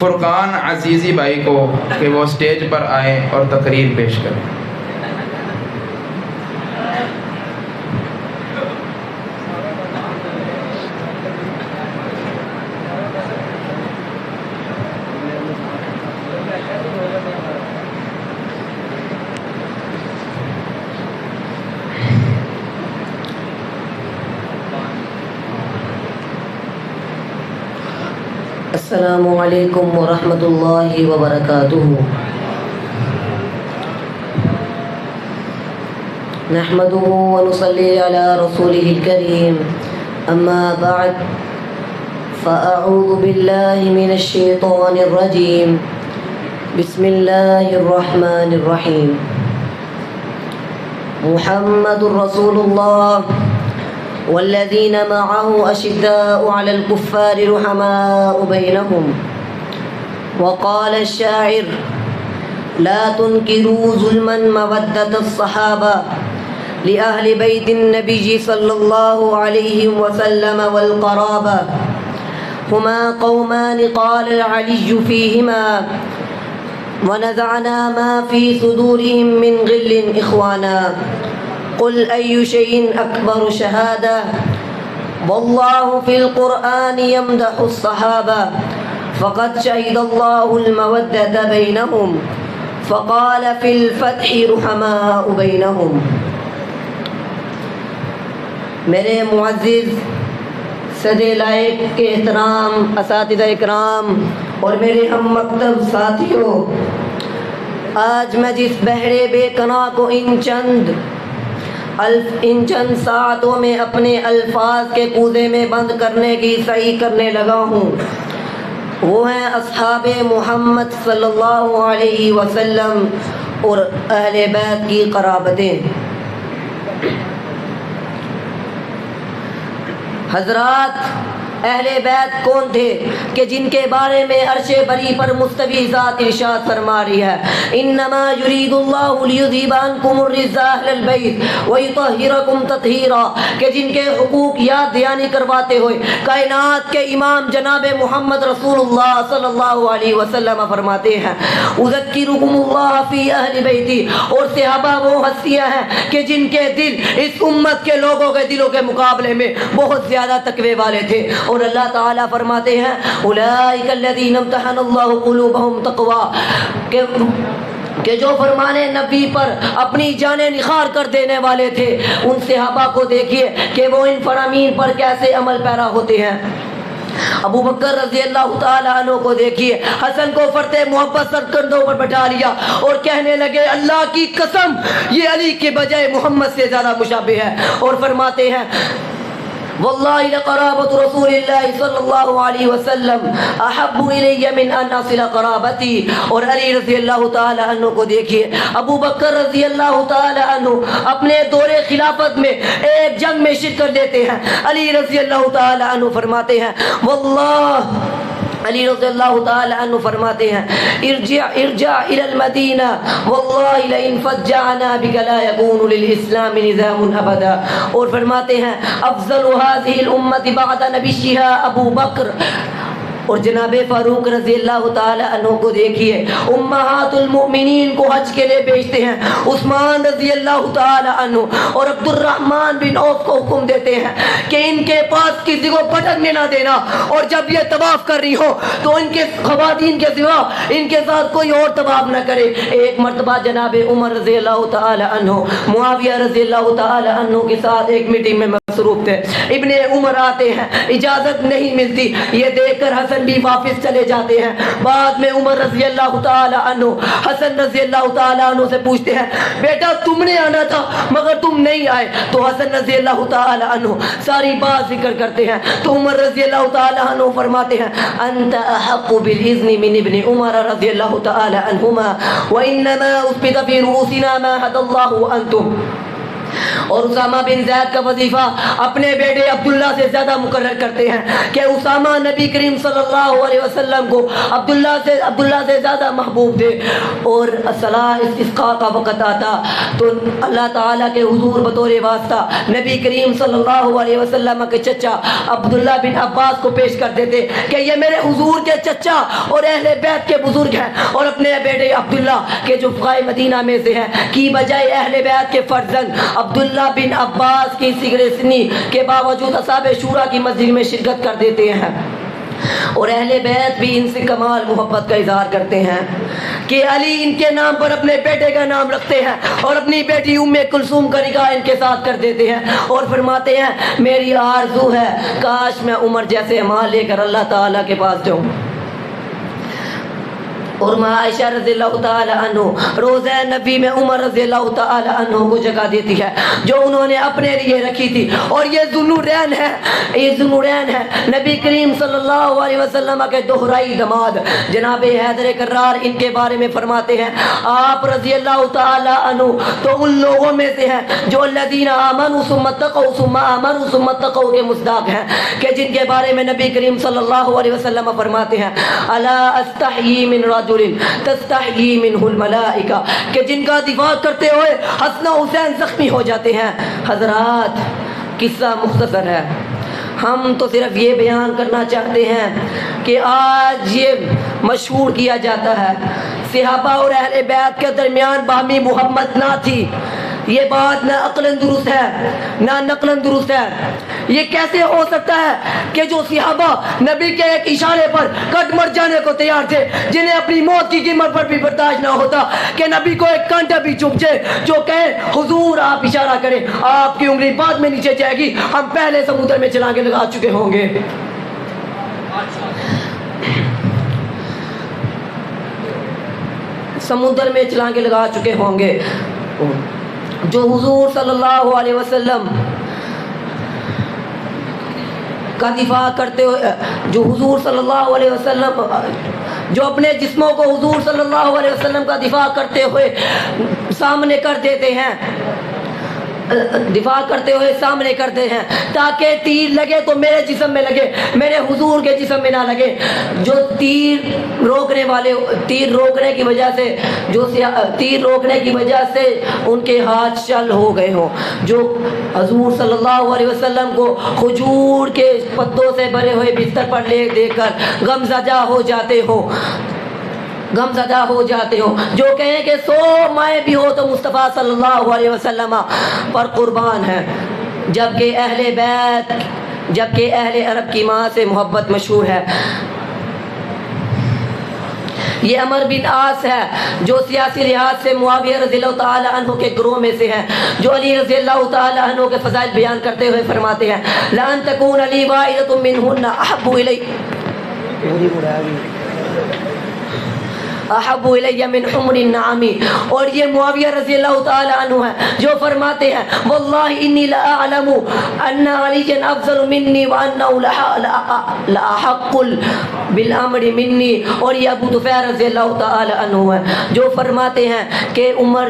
فرقان عزیزی بھائی کو کہ وہ سٹیج پر آئیں اور تقریر پیش کریں۔ السلام علیکم ورحمۃ اللہ وبرکاتہ۔ نحمده ونصلي على رسوله الكريم اما بعد فاعوذ باللہ من الشیطان الرجیم بسم اللہ الرحمن الرحیم۔ محمد رسول اللہ والذين معه أشداء على الكفار رحماء بينهم وقال الشاعر لا تنكروا ظلما مودة الصحابة لأهل بيت النبي صلى الله عليه وسلم والقرابة هما قومان قال العلي فيهما ونزعنا ما في صدورهم من غل إخوانا قل أي شيء أكبر شهادة والله في القرآن يمدح الصحابة فقد شهد الله المودة بينهم فقال في الفتح رحماء بينهم۔ میرے معزز صدر لائق کے احترام اساتذہ اکرام اور میرے ہم مکتب ساتھیوں، آج میں جس بحر بے کنا کو ان چند ساعتوں میں اپنے الفاظ کے کوزے میں بند کرنے کی سعی کرنے لگا ہوں وہ ہیں اصحاب محمد صلی اللہ علیہ وسلم اور اہل بیت کی قرابتیں۔ حضرات، اہل بیت کون تھے کہ جن کے بارے میں عرش بری پر مستوی ذات ارشاد فرما رہی ہے انما یرید اللہ لیذھب عنکم الرجس اہل البیت ویطہرکم تطہیرا، کہ جن کے حقوق یاد دہانی کرواتے ہوئے کائنات کے امام جناب محمد رسول اللہ صلی اللہ علیہ وسلم فرماتے ہیں اذکرکم اللہ فی اہل بیتی، اور صحابہ وہ ہستیاں ہیں کہ جن کے دل اس امت کے لوگوں کے دلوں کے مقابلے میں بہت زیادہ تقوی والے تھے، اور اللہ تعالیٰ فرماتے ہیں اولئک الذین امتحن اللہ قلوبہم تقوی، کہ جو فرمان نبی پر اپنی جانیں نکھار کر دینے والے تھے ان صحابہ کو دیکھیے کہ وہ ان فرامین پر کیسے عمل پیرا ہوتے ہیں۔ ابو بکر رضی اللہ تعالیٰ عنہ کو دیکھیے، حسن کو فرتے محبت سر کندھوں پر بٹھا لیا اور کہنے لگے اللہ کی قسم یہ علی کے بجائے محمد سے زیادہ مشابہ ہے، اور فرماتے ہیں واللہ لقرابت رسول اللہ صلی اللہ علیہ وسلم احب الی من ان اصل قرابتی۔ اور علی رضی اللہ تعالی عنہ کو دیکھیے، ابو بکر رضی اللہ تعالی عنہ اپنے دور خلافت میں ایک جنگ میں شرکت دیتے ہیں، علی رضی اللہ تعالی عنہ فرماتے ہیں واللہ، علی رضی اللہ تعالی عنہ فرماتے ہیں ارجع الى المدینہ واللہ لئن فجعنا بک لا یکون للاسلام نظام ابدا، اور فرماتے ہیں افضل هذه الامت بعد نبیها ابو بکر۔ اور جناب فاروق رضی اللہ تعالی عنہ کو دیکھیے، امہات المؤمنین کو حج کے لیے بھیجتے ہیں، عثمان رضی اللہ تعالی عنہ اور عبد الرحمن بن عوف کو حکم دیتے ہیں کہ ان کے پاس کسی کو پھٹکنے نہ دینا، اور جب یہ طواف کر رہی ہو تو ان کے خواتین کے سوا ان کے ساتھ کوئی اور طواف نہ کرے۔ ایک مرتبہ جناب عمر رضی اللہ تعالی عنہ معاویہ رضی اللہ تعالی عنہ کے ساتھ ایک میٹنگ میں مصروف تھے، ابن عمر آتے ہیں، اجازت نہیں ملتی، یہ دیکھ کر حسن بھی واپس چلے جاتے ہیں۔ بعد میں عمر رضی اللہ تعالی عنہ حسن رضی اللہ تعالی عنہ سے پوچھتے ہیں بیٹا تم نے آنا تھا مگر تم نہیں آئے، تو حسن رضی اللہ تعالی عنہ ساری بات ذکر کرتے ہیں، تو عمر رضی اللہ تعالی عنہ فرماتے ہیں انت احق بالاذن من ابن عمر رضی اللہ تعالی عنہما وانما اثبت في رؤوسنا ما هدى الله انتم۔ اور اسامہ بن زید کا وظیفہ اپنے بیٹے عبداللہ سے زیادہ مقرر کرتے ہیں کہ اسامہ نبی کریم صلی اللہ علیہ وسلم کو عبداللہ سے زیادہ محبوب تھے. اور صلاح استسقاء کا وقت آتا تو اللہ تعالیٰ کے حضور بطور واسطہ نبی کریم صلی اللہ علیہ وسلم کے چچا عبداللہ بن عباس کو پیش کر دیتے کہ یہ میرے حضور کے چچا اور اہل بیت کے بزرگ ہیں, اور اپنے بیٹے عبداللہ کے جو فقہائے مدینہ میں سے ہیں کی بجائے اہل بیت کے فرزند عبداللہ بن عباس کی صغر سنی کے باوجود اصحاب شورا کی مسجد میں شرکت کر دیتے ہیں. اور اہل بیت بھی ان سے کمال محبت کا اظہار کرتے ہیں کہ علی ان کے نام پر اپنے بیٹے کا نام رکھتے ہیں, اور اپنی بیٹی ام کلثوم کا نکاح ان کے ساتھ کر دیتے ہیں, اور فرماتے ہیں میری آرزو ہے کاش میں عمر جیسے ماں لے کر اللہ تعالیٰ کے پاس جاؤں. اور عائشہ رضی اللہ تعالی عنہ روضہ نبی میں عمر رضی اللہ تعالی عنہ کو جگہ دیتی ہے جو انہوں نے اپنے لیے رکھی تھی. اور یہ ذوالنورین ہے نبی کریم صلی اللہ علیہ وسلم کے دوہرائی داماد جناب حیدر کرار ان کے بارے میں فرماتے ہیں آپ رضی اللہ تعالی عنہ تو ان لوگوں میں سے ہیں جو الذین آمنوا ثم اتقوا ثم آمنوا ثم اتقوا کے مصداق ہیں کہ جن کے بارے میں نبی کریم صلی اللہ علیہ وسلم فرماتے ہیں الا استحیی من رجل تستحیی منہ الملائکہ کہ جن کا دفاع کرتے ہوئے حسن و حسین زخمی ہو جاتے ہیں. حضرات قصہ مختصر ہے, ہم تو صرف یہ بیان کرنا چاہتے ہیں کہ آج یہ مشہور کیا جاتا ہے صحابہ اور اہل بیت کے درمیان باہمی محبت نہ تھی. یہ بات نہ عقلاً درست ہے نہ نقلاً درست ہے. یہ کیسے ہو سکتا ہے کہ جو صحابہ نبی کے ایک اشارے پر قد مر جانے کو تیار تھے, جنہیں اپنی موت کی قیمت پر بھی برداشت نہ ہوتا کہ نبی کو ایک کانٹا بھی چبھ جائے, جو کہے حضور آپ اشارہ کریں آپ کی انگلی بعد میں نیچے جائے گی, ہم پہلے سمندر میں چھلانگیں لگا چکے ہوں گے. سمندر میں چھلانگیں لگا چکے ہوں گے. جو حضور صلی اللہ علیہ وسلم کا دفاع کرتے ہوئے, جو حضور صلی اللہ علیہ وسلم جو اپنے جسموں کو حضور صلی اللہ علیہ وسلم کا دفاع کرتے ہوئے سامنے کر دیتے ہیں, دفاع کرتے ہوئے سامنے کرتے ہیں تاکہ تیر لگے تو میرے جسم میں لگے, میرے حضور کے جسم میں نہ لگے. جو تیر روکنے کی وجہ سے ان کے ہاتھ شل ہو گئے ہوں, جو حضور صلی اللہ علیہ وسلم کو کھجور کے پتوں سے بھرے ہوئے بستر پر لے دے کر غمزدہ ہو جاتے ہو, جو کہیں کہ 100 مائیں بھی ہو تو مصطفیٰ صلی اللہ علیہ وسلم پر قربان ہے. جبکہ اہل عرب کی ماں سے محبت مشہور ہے. یہ عمر بن عاص ہے جو سیاسی لحاظ سے معاویہ رضی اللہ تعالی عنہ کے گروہ میں سے ہے, جو علی رضی اللہ تعالی عنہ کے فضائل بیان کرتے ہوئے فرماتے ہیں لَأَن تَكُونَ لِي وَاحِدَةٌ مِّنْهُنَّ احب الیہ من حمر النعام. اور یہ معاویہ رضی اللہ تعالی عنہ ہے جو فرماتے ہیں واللہ انی لاعلم ان علی افضل منی وانہ لاحق بالامر منی. اور یہ ابو طفیل رضی اللہ تعالی عنہ ہے جو فرماتے ہیں کہ عمر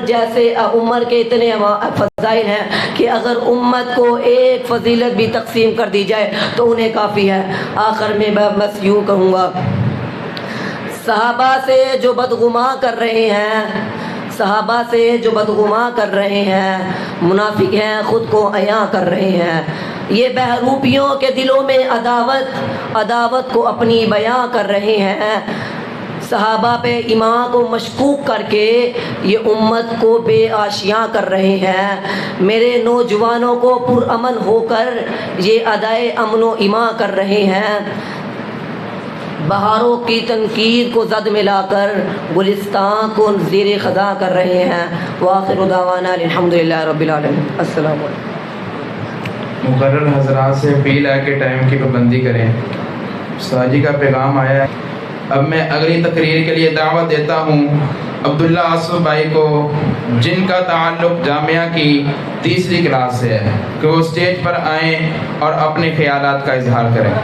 کے اتنے فضائل ہیں کہ اگر امت کو ایک فضیلت بھی تقسیم کر دی جائے تو انہیں کافی ہے. آخر میں بس یوں کہوں گا, صحابہ سے جو بدگماں کر رہے ہیں منافق ہیں, خود کو عیاں کر رہے ہیں. یہ بہروپیوں کے دلوں میں عداوت کو اپنی بیاں کر رہے ہیں. صحابہ پہ ایمان کو مشکوک کر کے یہ امت کو بے آشیاں کر رہے ہیں. میرے نوجوانوں کو پرامن ہو کر یہ ادائے امن و ایمان کر رہے ہیں. بہاروں کی تنقید کو زد میں لا کر گلستان کو زیر خزاں کر رہے ہیں. وآخر دعوانا الحمدللہ رب العالمین. السلام علیکم. مقرر حضرات سے اپیل ہے کہ ٹائم کی پابندی کریں. استاد جی کا پیغام آیا ہے. اب میں اگلی تقریر کے لیے دعوت دیتا ہوں عبداللہ آصف بھائی کو, جن کا تعلق جامعہ کی 3ری کلاس سے ہے, کہ وہ اسٹیج پر آئیں اور اپنے خیالات کا اظہار کریں.